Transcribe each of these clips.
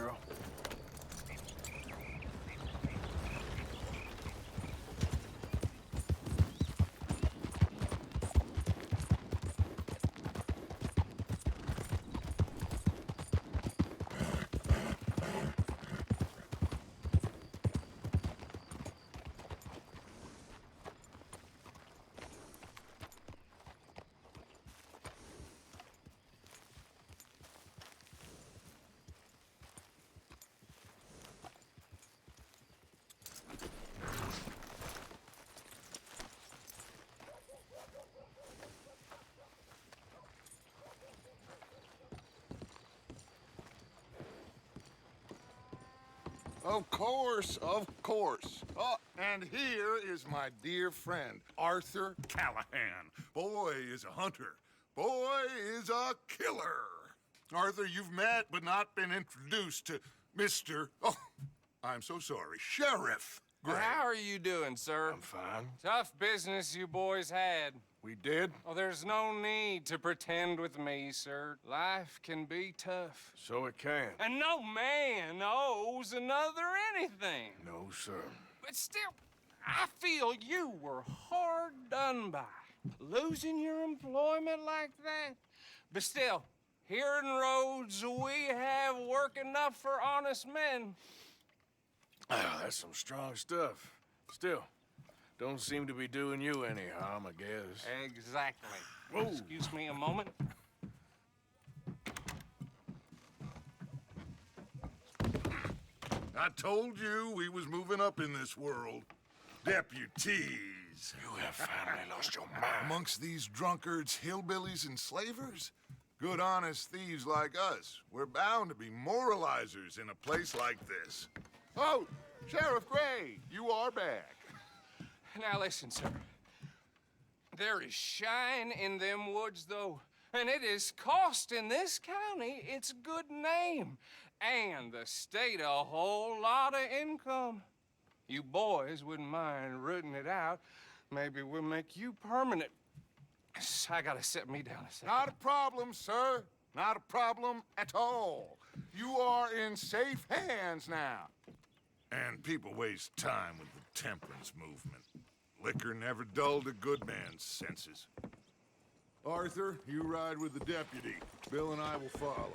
girl. Of course, of course. Oh, and here is my dear friend, Arthur Callahan. Boy is a hunter. Boy is a killer. Arthur, you've met but not been introduced to Mr. Oh, I'm so sorry, Sheriff Gray. How are you doing, sir? I'm fine. Tough business you boys had. We did? Oh, there's no need to pretend with me, sir. Life can be tough. So it can. And no man owes another anything. No, sir. But still, I feel you were hard done by. Losing your employment like that. But still, here in Rhodes, we have work enough for honest men. Ah, that's some strong stuff. Still, don't seem to be doing you any harm, I guess. Exactly. Whoa. Excuse me a moment. I told you we was moving up in this world. Deputies. You have finally lost your mind. Amongst these drunkards, hillbillies, and slavers? Good, honest thieves like us. We're bound to be moralizers in a place like this. Oh, Sheriff Gray, you are back. Now listen, sir. There is shine in them woods, though, and it is costing this county its good name and the state a whole lot of income. You boys wouldn't mind rooting it out. Maybe we'll make you permanent. I gotta sit me down a second. Not a problem, sir. Not a problem at all. You are in safe hands now. And people waste time with the temperance movement. Liquor never dulled a good man's senses. Arthur, you ride with the deputy. Bill and I will follow.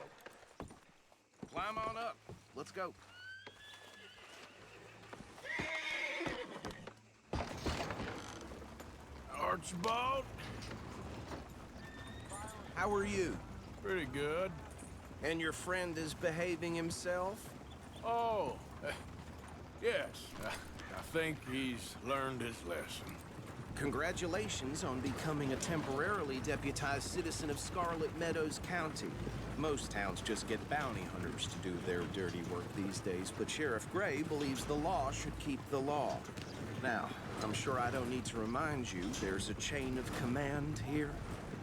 Climb on up. Let's go. Archibald? How are you? Pretty good. And your friend is behaving himself? Oh, yes. I think he's learned his lesson. Congratulations on becoming a temporarily deputized citizen of Scarlet Meadows County. Most towns just get bounty hunters to do their dirty work these days, but Sheriff Gray believes the law should keep the law. Now, I'm sure I don't need to remind you there's a chain of command here.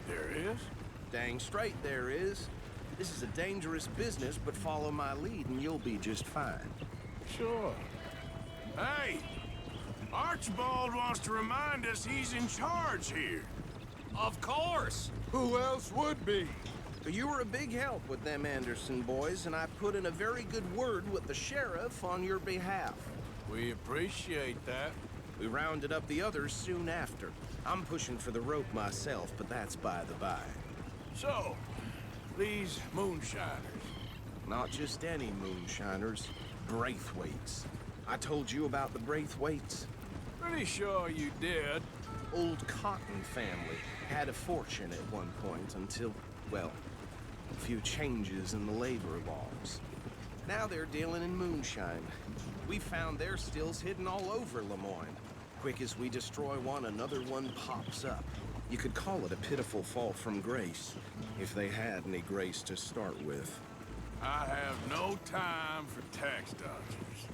There is? Dang straight there is. This is a dangerous business, but follow my lead and you'll be just fine. Sure. Hey! Archibald wants to remind us he's in charge here. Of course. Who else would be? You were a big help with them Anderson boys, and I put in a very good word with the sheriff on your behalf. We appreciate that. We rounded up the others soon after. I'm pushing for the rope myself, but that's by the by. So, these moonshiners. Not just any moonshiners, Braithwaites. I told you about the Braithwaites. Pretty sure you did. Old Cotton family had a fortune at one point until, well, a few changes in the labor laws. Now they're dealing in moonshine. We found their stills hidden all over Lemoyne. Quick as we destroy one, another one pops up. You could call it a pitiful fall from grace, if they had any grace to start with. I have no time for tax dodgers.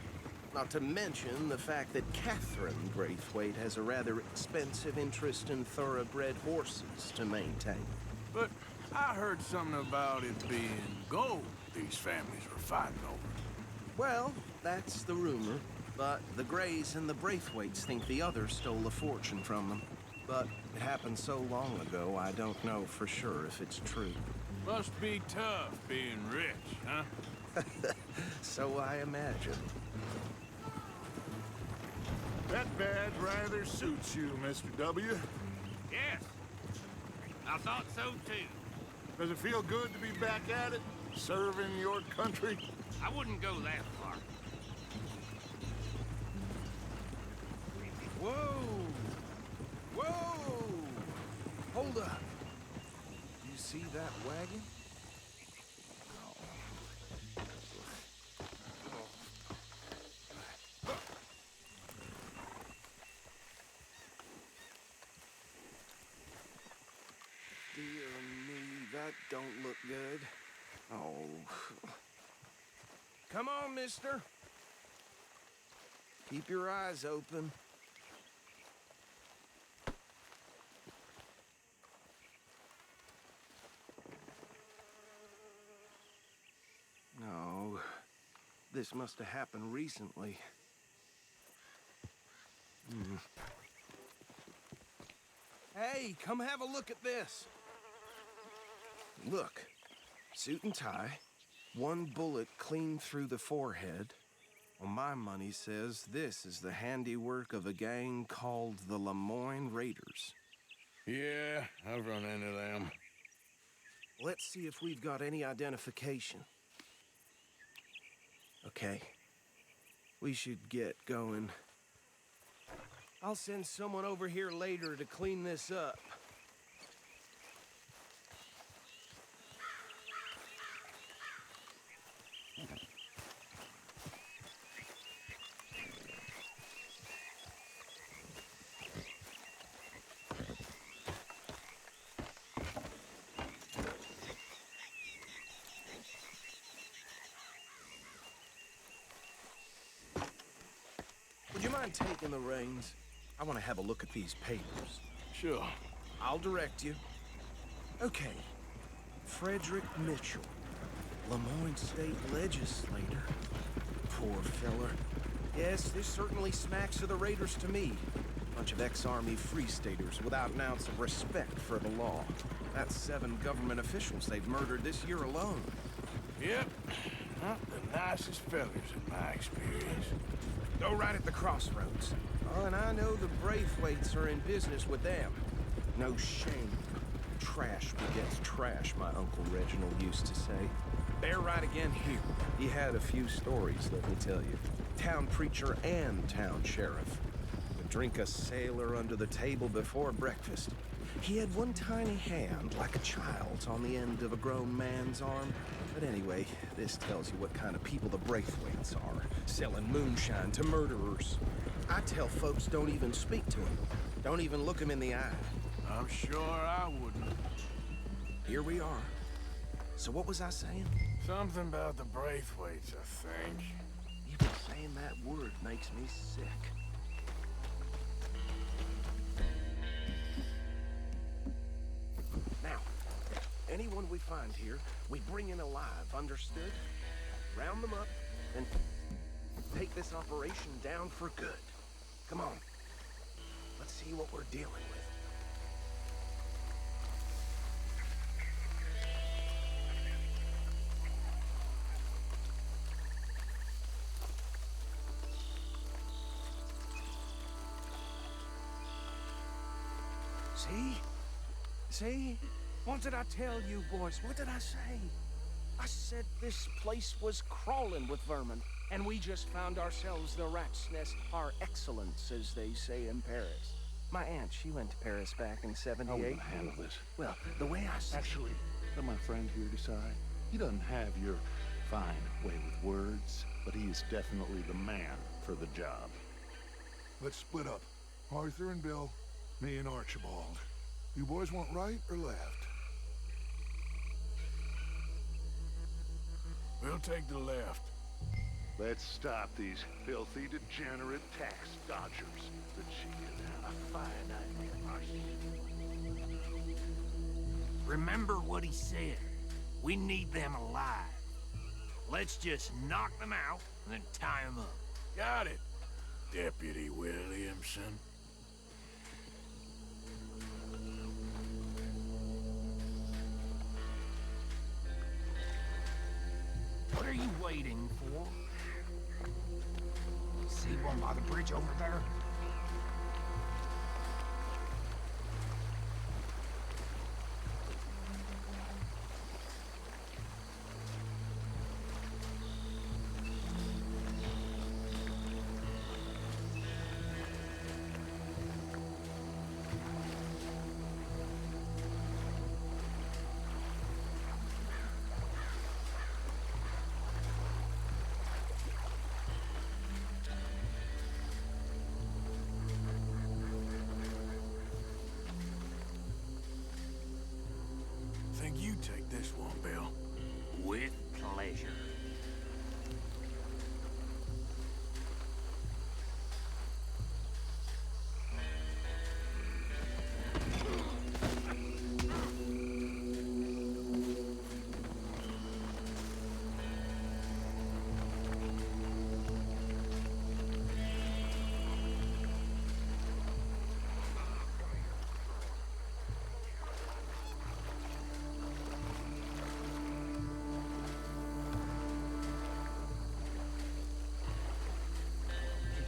Not to mention the fact that Catherine Braithwaite has a rather expensive interest in thoroughbred horses to maintain. But I heard something about it being gold these families were fighting over. Well, that's the rumor. But the Grays and the Braithwaites think the others stole a fortune from them. But it happened so long ago, I don't know for sure if it's true. Must be tough being rich, huh? So I imagine. That badge rather suits you, Mr. W. Yes, I thought so too. Does it feel good to be back at it, serving your country? I wouldn't go that far. Whoa! Whoa! Hold up. You see that wagon? Dear me, that don't look good. Oh. Come on, mister. Keep your eyes open. No. This must have happened recently. Hey, come have a look at this. Look, suit and tie, one bullet clean through the forehead. Well, my money says this is the handiwork of a gang called the Lemoyne Raiders. Yeah, I've run into them. Let's see if we've got any identification. Okay. We should get going. I'll send someone over here later to clean this up. Would you mind taking the reins? I want to have a look at these papers. Sure. I'll direct you. Okay. Frederick Mitchell, Lemoyne State Legislator. Poor feller. Yes, this certainly smacks of the Raiders to me. Bunch of ex-Army Free Staters without an ounce of respect for the law. That's 7 government officials they've murdered this year alone. Yep. Not the nicest fellas in my experience. Go right at the crossroads. Oh, and I know the Braithwaites are in business with them. No shame. Trash begets trash, my Uncle Reginald used to say. They're right again here. He had a few stories, let me tell you. Town preacher and town sheriff. Would drink a sailor under the table before breakfast. He had one tiny hand, like a child's, on the end of a grown man's arm. But anyway, this tells you what kind of people the Braithwaites are. Selling moonshine to murderers. I tell folks don't even speak to him. Don't even look him in the eye. I'm sure I wouldn't. Here we are. So what was I saying? Something about the Braithwaites, I think. Even saying that word makes me sick. Now, anyone we find here, we bring in alive, understood? Round them up, and take this operation down for good. Come on. Let's see what we're dealing with. See? See? What did I tell you, boys? What did I say? I said this place was crawling with vermin, and we just found ourselves the rat's nest par excellence, as they say in Paris. My aunt, she went to Paris back in '78. How will I handle this? Well, the way I see Actually, let my friend here decide. He doesn't have your fine way with words, but he is definitely the man for the job. Let's split up. Arthur and Bill, me and Archibald. You boys want right or left? We'll take the left. Let's stop these filthy, degenerate tax dodgers. The chicken had a fine idea. Remember what he said. We need them alive. Let's just knock them out and then tie them up. Got it, Deputy Williamson. What are you waiting for? one by the bridge over there? Think you take this one, Bill. With pleasure.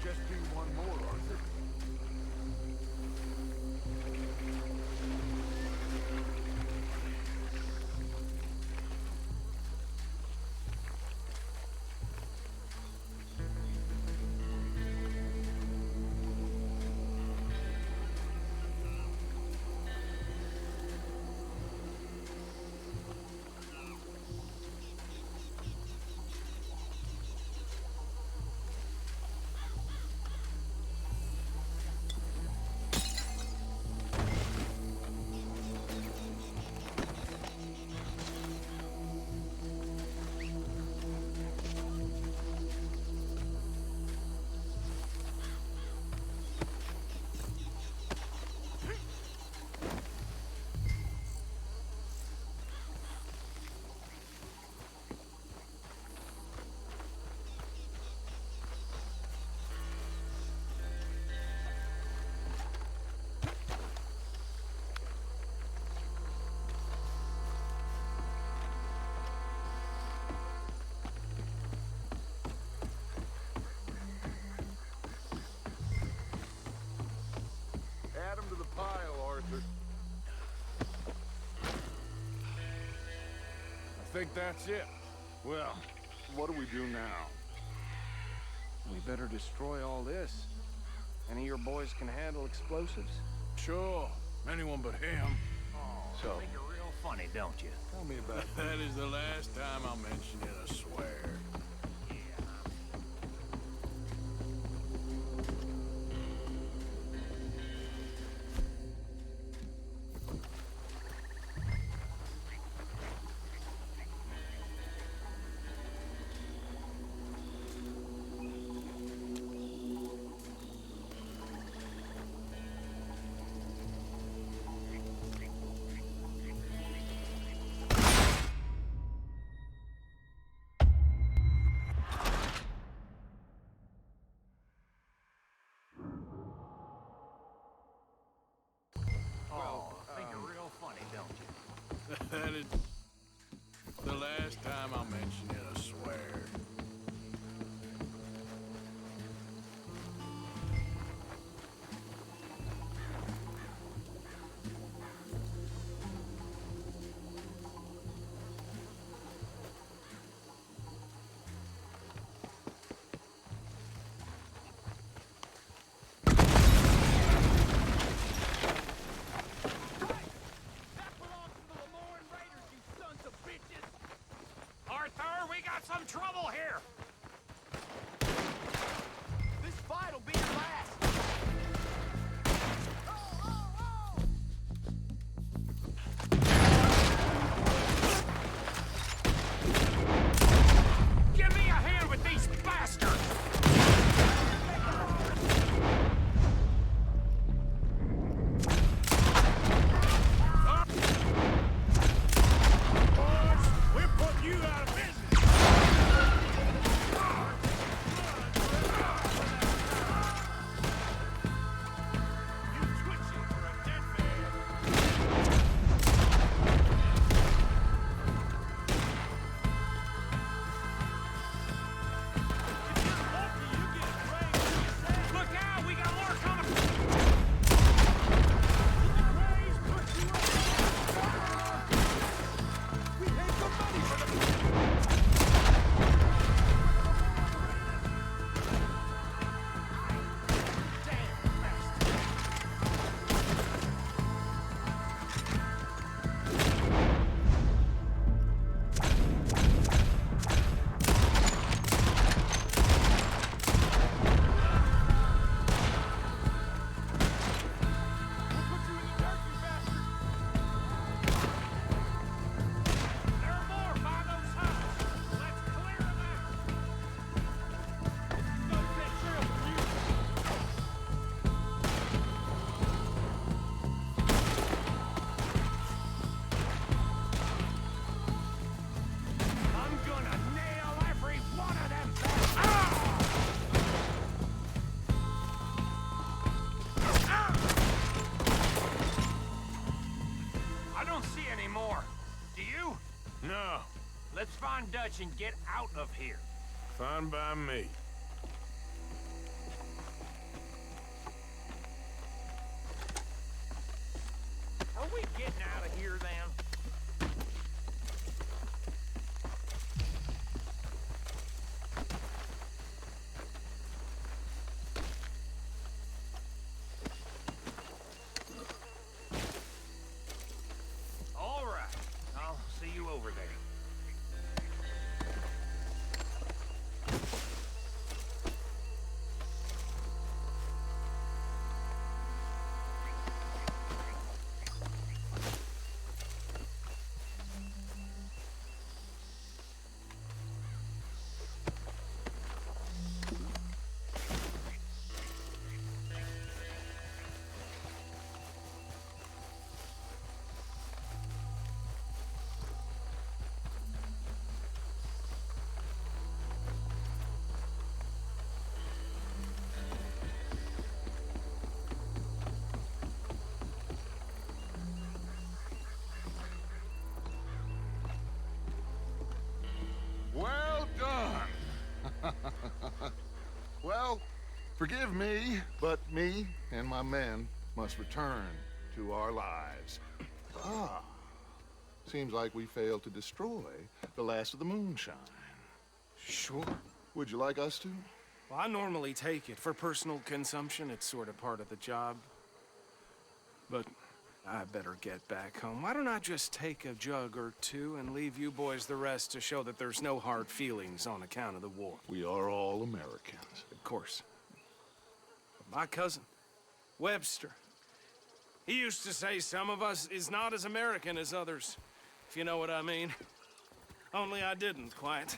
Just do one more, Arthur. Add 'em to the pile, Arthur. I think that's it. Well, what do we do now? We better destroy all this. Any of your boys can handle explosives? Sure. Anyone but him. So, you think you're real funny, don't you? Tell me about it. That is the last time I'll mention it, I swear. Dutch and get out of here. Fine by me. Are we getting out of here then? All right. I'll see you over there. Well done. Well, forgive me, but me and my men must return to our lives. Ah, seems like we failed to destroy the last of the moonshine. Sure. Would you like us to? Well, I normally take it for personal consumption. It's sort of part of the job. But I better get back home. Why don't I just take a jug or two and leave you boys the rest to show that there's no hard feelings on account of the war? We are all Americans. Of course. My cousin, Webster, he used to say some of us is not as American as others, if you know what I mean. Only I didn't quite.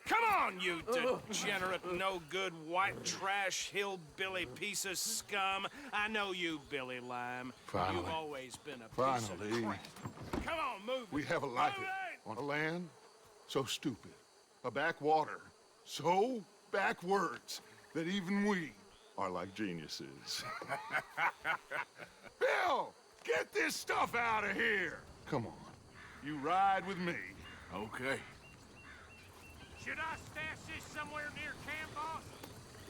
Come on, you degenerate, no-good, white trash, hillbilly piece of scum. I know you, Billy Lime. Finally. You've always been a piece of Finally. crap. Come on, move We it. have a life Move it! on a land so stupid, a backwater so backwards that even we are like geniuses. Bill, get this stuff out of here. Come on, you ride with me. Okay. Should I stash this somewhere near camp, boss?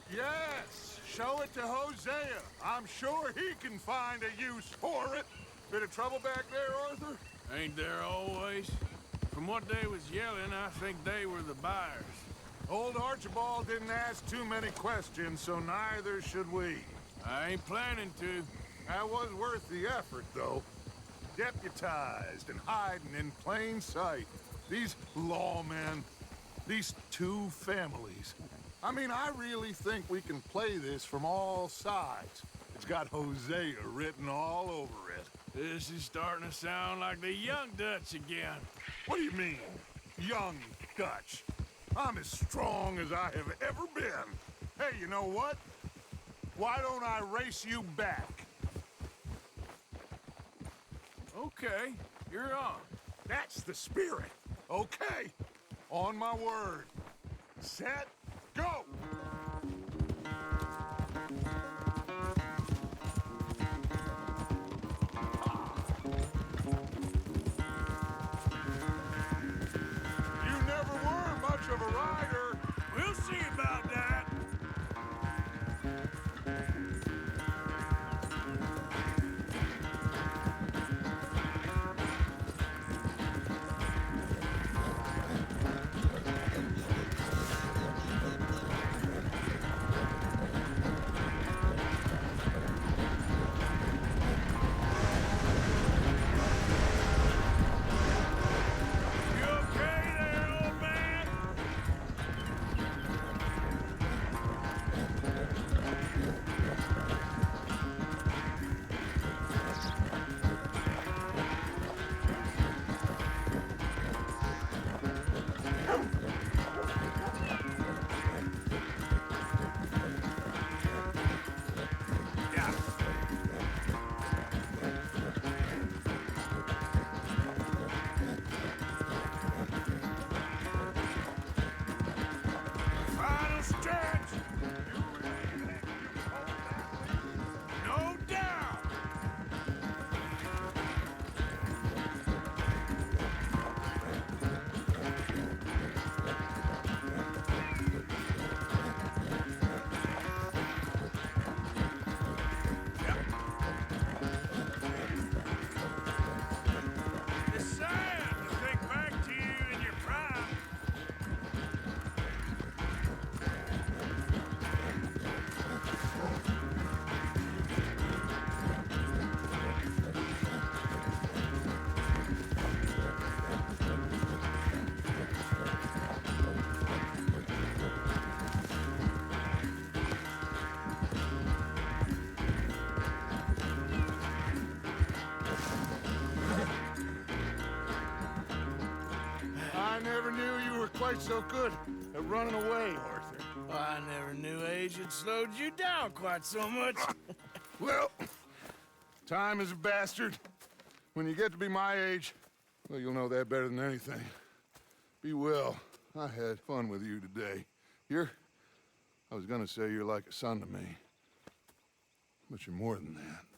Yes, show it to Hosea. I'm sure he can find a use for it. Bit of trouble back there, Arthur? Ain't there always? From what they was yelling, I think they were the buyers. Old Archibald didn't ask too many questions, so neither should we. I ain't planning to. That was worth the effort, though. Deputized and hiding in plain sight. These lawmen, these two families. I mean, I really think we can play this from all sides. It's got Hosea written all over it. This is starting to sound like the young Dutch again. What do you mean, young Dutch? I'm as strong as I have ever been. Hey, you know what? Why don't I race you back? Okay, you're on. That's the spirit. Okay, on my word. Set, go! You never were much of a rider. We'll see about that. so good at running away, Arthur. I never knew age had slowed you down quite so much. Well, time is a bastard. When you get to be my age, well, you'll know that better than anything. Be well. I had fun with you today. I was gonna say you're like a son to me. But you're more than that.